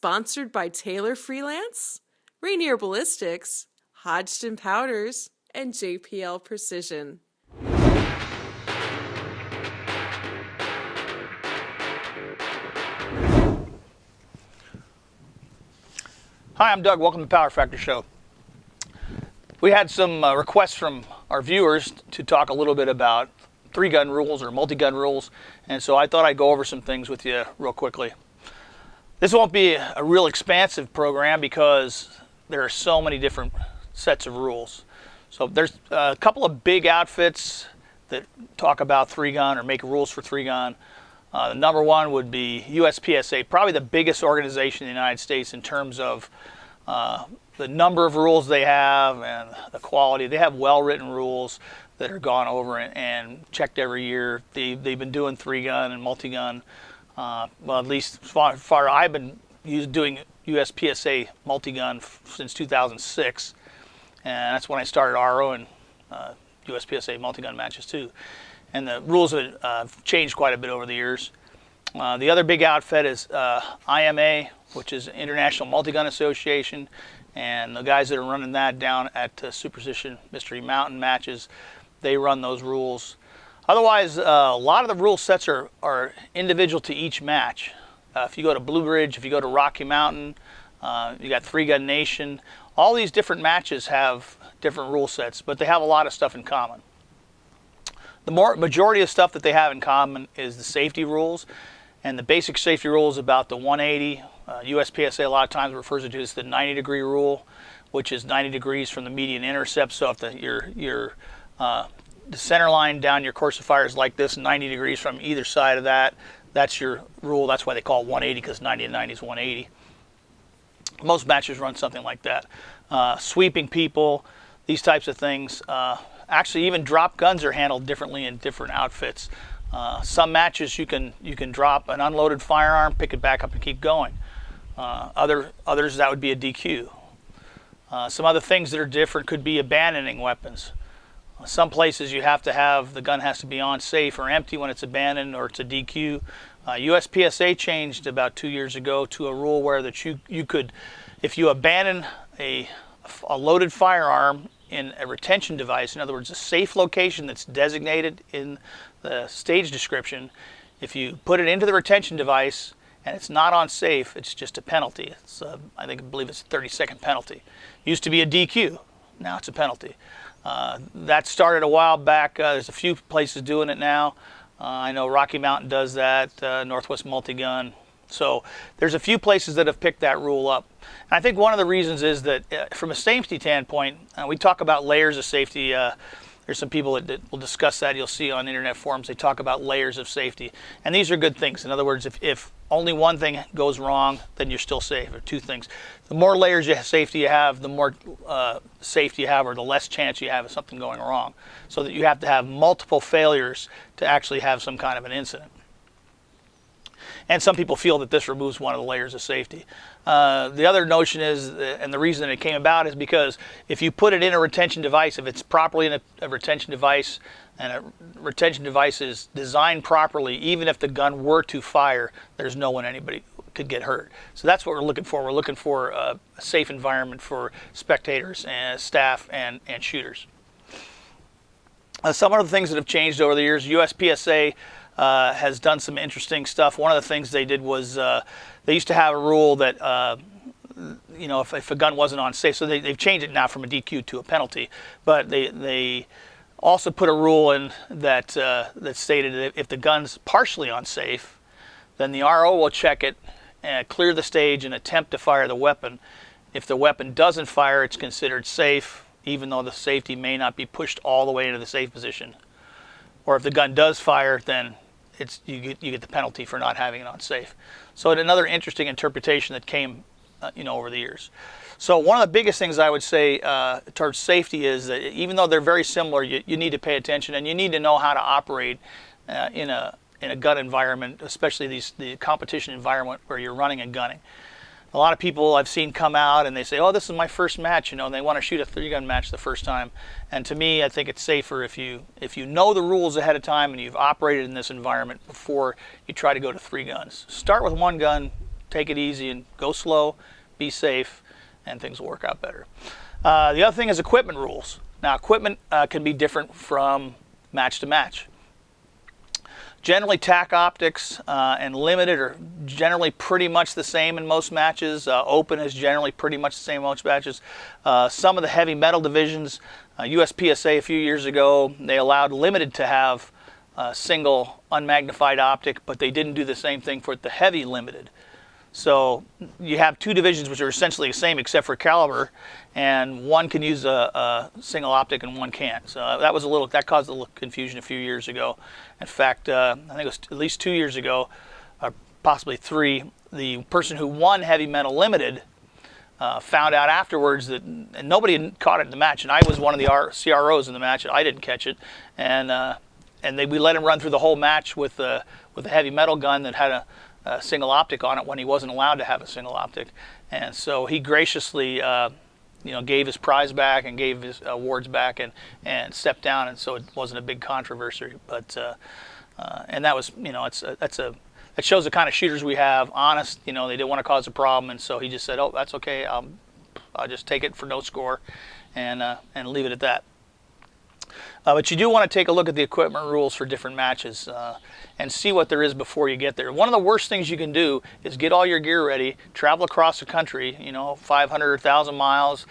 Sponsored by Taylor Freelance, Rainier Ballistics, Hodgson Powders, and JPL Precision. Hi, I'm Doug. Welcome to the Power Factor Show. We had some requests from our viewers to talk a little bit about 3-gun rules or multi-gun rules, and so I thought I'd go over some things with you real quickly. This won't be a real expansive program because there are so many different sets of rules. So there's a couple of big outfits that talk about 3-gun or make rules for 3-gun. The number one would be USPSA, probably the biggest organization in the United States in terms of the number of rules they have and the quality. They have well-written rules that are gone over and checked every year. They've been doing 3-gun and multi-gun. Well, at least as far I've been doing USPSA multi-gun since 2006, and that's when I started ROing USPSA multi-gun matches too. And the rules have changed quite a bit over the years. The other big outfit is IMA, which is International Multi-Gun Association, and the guys that are running that down at Superstition Mystery Mountain matches, they run those rules. Otherwise, a lot of the rule sets are individual to each match. If you go to Blue Ridge, if you go to Rocky Mountain, you got 3-Gun Nation. All these different matches have different rule sets, but they have a lot of stuff in common. The majority of stuff that they have in common is the safety rules, and the basic safety rule is about the 180. USPSA a lot of times refers to it as the 90-degree rule, which is 90 degrees from the median intercept. So if the center line down your course of fire is like this, 90 degrees from either side of that, that's your rule. That's why they call it 180, because 90 and 90 is 180. Most matches run something like that. Sweeping people, these types of things. Actually, even drop guns are handled differently in different outfits. Some matches you can drop an unloaded firearm, pick it back up, and keep going. Others that would be a DQ. Some other things that are different could be abandoning weapons. Some places you have to have the gun has to be on safe or empty when it's abandoned, or it's a DQ. USPSA changed about 2 years ago to a rule where that you could, if you abandon a loaded firearm in a retention device, in other words, a safe location that's designated in the stage description, if you put it into the retention device and it's not on safe, it's just a penalty. It's I believe it's a 30-second penalty. Used to be a DQ, now it's a penalty. That started a while back. There's a few places doing it now. I know Rocky Mountain does that, Northwest Multi-Gun. So there's a few places that have picked that rule up. And I think one of the reasons is that from a safety standpoint, we talk about layers of safety. There's some people that will discuss that. You'll see on internet forums, they talk about layers of safety. And these are good things. In other words, if only one thing goes wrong, then you're still safe, or two things. The more layers of safety you have, the more safety you have, or the less chance you have of something going wrong. So that you have to have multiple failures to actually have some kind of an incident. And some people feel that this removes one of the layers of safety. The other notion is, and the reason that it came about is because if you put it in a retention device, if it's properly in a retention device, and a retention device is designed properly, even if the gun were to fire, there's no one anybody could get hurt. So that's what we're looking for. We're looking for a safe environment for spectators and staff and shooters. Some of the things that have changed over the years, USPSA has done some interesting stuff. One of the things they did was they used to have a rule that if a gun wasn't on safe, so they've changed it now from a DQ to a penalty, but they also put a rule in that that stated that if the gun's partially unsafe, then the RO will check it and clear the stage and attempt to fire the weapon. If the weapon doesn't fire, it's considered safe, even though the safety may not be pushed all the way into the safe position. Or if the gun does fire, then you get the penalty for not having it on safe. So another interesting interpretation that came over the years. So one of the biggest things I would say towards safety is that even though they're very similar, you need to pay attention, and you need to know how to operate in a gun environment, especially the competition environment where you're running and gunning. A lot of people I've seen come out and they say, oh, this is my first match, and they want to shoot a 3-gun match the first time. And to me, I think it's safer if you know the rules ahead of time and you've operated in this environment before you try to go to 3 guns. Start with 1 gun, take it easy and go slow, be safe, and things will work out better. The other thing is equipment rules. Now, equipment can be different from match to match. Generally, tack optics and limited are generally pretty much the same in most matches. Open is generally pretty much the same in most matches. Some of the heavy metal divisions, USPSA a few years ago, they allowed limited to have a single unmagnified optic, but they didn't do the same thing for the heavy limited. So you have two divisions which are essentially the same except for caliber, and one can use a single optic and one can't. So that caused a little confusion a few years ago. In fact, I think it was at least 2 years ago, or possibly 3, the person who won heavy metal limited found out afterwards that and nobody had caught it in the match, and I was one of the CROs in the match, and I didn't catch it, and we let him run through the whole match with a heavy metal gun that had a single optic on it when he wasn't allowed to have a single optic, and so he graciously gave his prize back and gave his awards back and stepped down, and so it wasn't a big controversy. But and that was that shows the kind of shooters we have. Honest, they didn't want to cause a problem, and so he just said, "Oh, that's okay. I'll just take it for no score, and leave it at that." But you do want to take a look at the equipment rules for different matches and see what there is before you get there. One of the worst things you can do is get all your gear ready, travel across the country, 500 or 1,000 miles.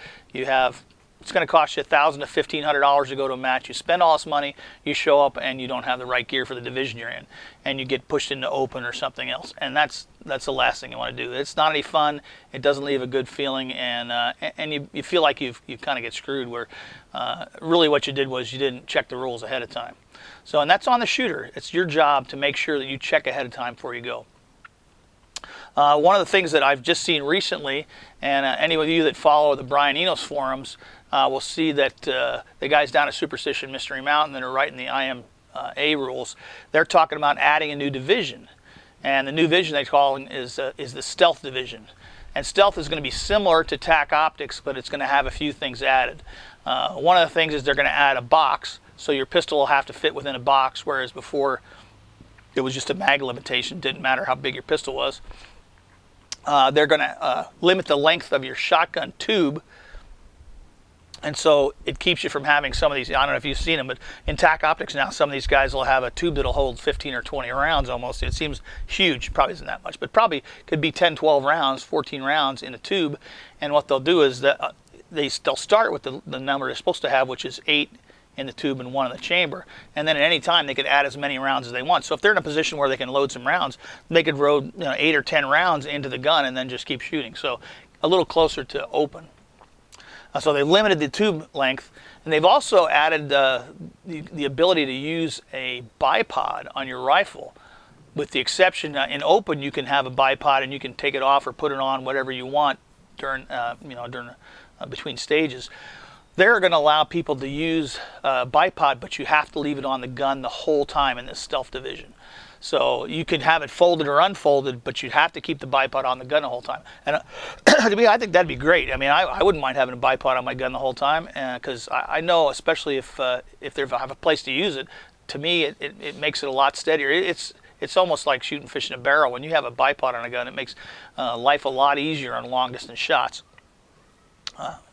It's going to cost you $1,000 to $1,500 to go to a match. You spend all this money, you show up, and you don't have the right gear for the division you're in, and you get pushed into open or something else. And that's the last thing you want to do. It's not any fun. It doesn't leave a good feeling, and you feel like you kind of get screwed. Where really what you did was you didn't check the rules ahead of time. So, and that's on the shooter. It's your job to make sure that you check ahead of time before you go. One of the things that I've just seen recently, and any of you that follow the Brian Enos forums will see that the guys down at Superstition Mystery Mountain that are writing the IMA rules, they're talking about adding a new division. And the new division they call is the stealth division. And stealth is going to be similar to tack optics, but it's going to have a few things added. One of the things is they're going to add a box, so your pistol will have to fit within a box, whereas before it was just a mag limitation. Didn't matter how big your pistol was. They're going to limit the length of your shotgun tube, and so it keeps you from having some of these. I don't know if you've seen them, but in tack optics now, some of these guys will have a tube that'll hold 15 or 20 rounds almost. It seems huge. Probably isn't that much, but probably could be 10, 12 rounds, 14 rounds in a tube. And what they'll do is that they'll start with the number they're supposed to have, which is 8 in the tube and 1 in the chamber, and then at any time they could add as many rounds as they want. So if they're in a position where they can load some rounds, they could load 8 or 10 rounds into the gun and then just keep shooting. So a little closer to open. So they limited the tube length, and they've also added the ability to use a bipod on your rifle. With the exception, in open you can have a bipod and you can take it off or put it on whatever you want during between stages. They're going to allow people to use bipod, but you have to leave it on the gun the whole time in this stealth division. So you could have it folded or unfolded, but you'd have to keep the bipod on the gun the whole time. And to me, I think that'd be great. I mean, I wouldn't mind having a bipod on my gun the whole time, because I know, especially if I have a place to use it, to me it makes it a lot steadier. It's almost like shooting fish in a barrel. When you have a bipod on a gun, it makes life a lot easier on long distance shots.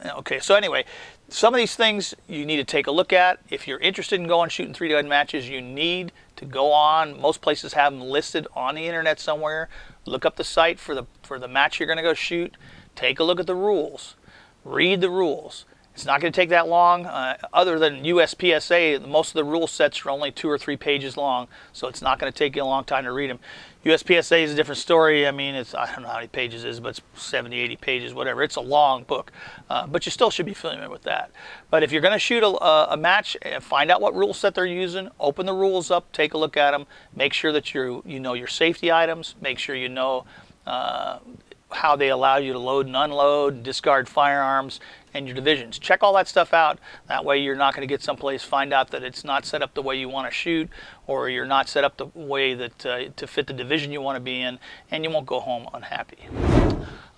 Okay, so anyway, some of these things you need to take a look at. If you're interested in going shooting 3-gun matches, you need to go on. Most places have them listed on the internet somewhere. Look up the site for the match you're going to go shoot. Take a look at the rules. Read the rules. It's not going to take that long. Other than USPSA, most of the rule sets are only 2 or 3 pages long, so it's not going to take you a long time to read them. USPSA is a different story. I mean, I don't know how many pages it is, but it's 70, 80 pages, whatever. It's a long book, but you still should be familiar with that. But if you're going to shoot a match, find out what rule set they're using, open the rules up, take a look at them, make sure that you know your safety items, make sure you know how they allow you to load and unload, discard firearms, and your divisions. Check all that stuff out. That way you're not going to get someplace, find out that it's not set up the way you want to shoot, or you're not set up the way that to fit the division you want to be in, and you won't go home unhappy.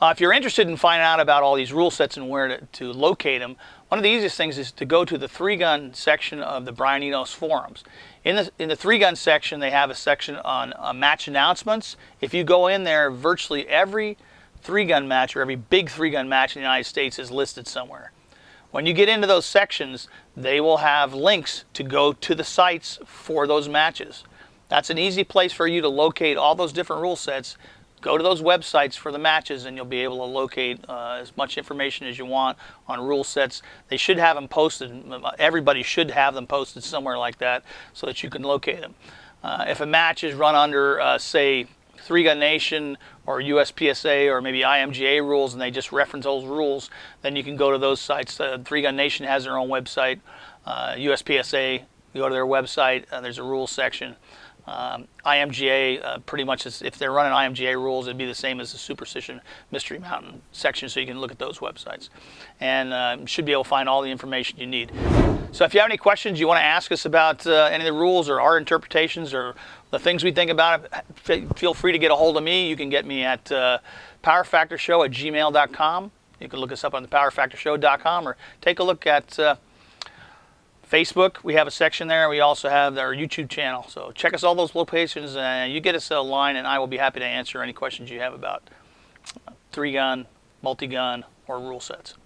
If you're interested in finding out about all these rule sets and where to locate them, one of the easiest things is to go to the 3-gun section of the Brian Enos forums. In the 3-gun section, they have a section on match announcements. If you go in there, virtually every 3-gun match or every big 3-gun match in the United States is listed somewhere. When you get into those sections, they will have links to go to the sites for those matches. That's an easy place for you to locate all those different rule sets. Go to those websites for the matches and you'll be able to locate as much information as you want on rule sets. They should have them posted. Everybody should have them posted somewhere like that so that you can locate them. If a match is run under, say, 3-Gun Nation or USPSA or maybe IMGA rules and they just reference those rules, then you can go to those sites. 3-Gun Nation has their own website. USPSA, you go to their website, there's a rules section. IMGA, pretty much, if they're running IMGA rules, it'd be the same as the Superstition Mystery Mountain section, so you can look at those websites. And should be able to find all the information you need. So if you have any questions you want to ask us about any of the rules or our interpretations or the things we think about it, feel free to get a hold of me. You can get me at powerfactorshow@gmail.com. You can look us up on the powerfactorshow.com or take a look at Facebook. We have a section there. We also have our YouTube channel. So check us all those locations and you get us a line and I will be happy to answer any questions you have about 3-gun, multi-gun, or rule sets.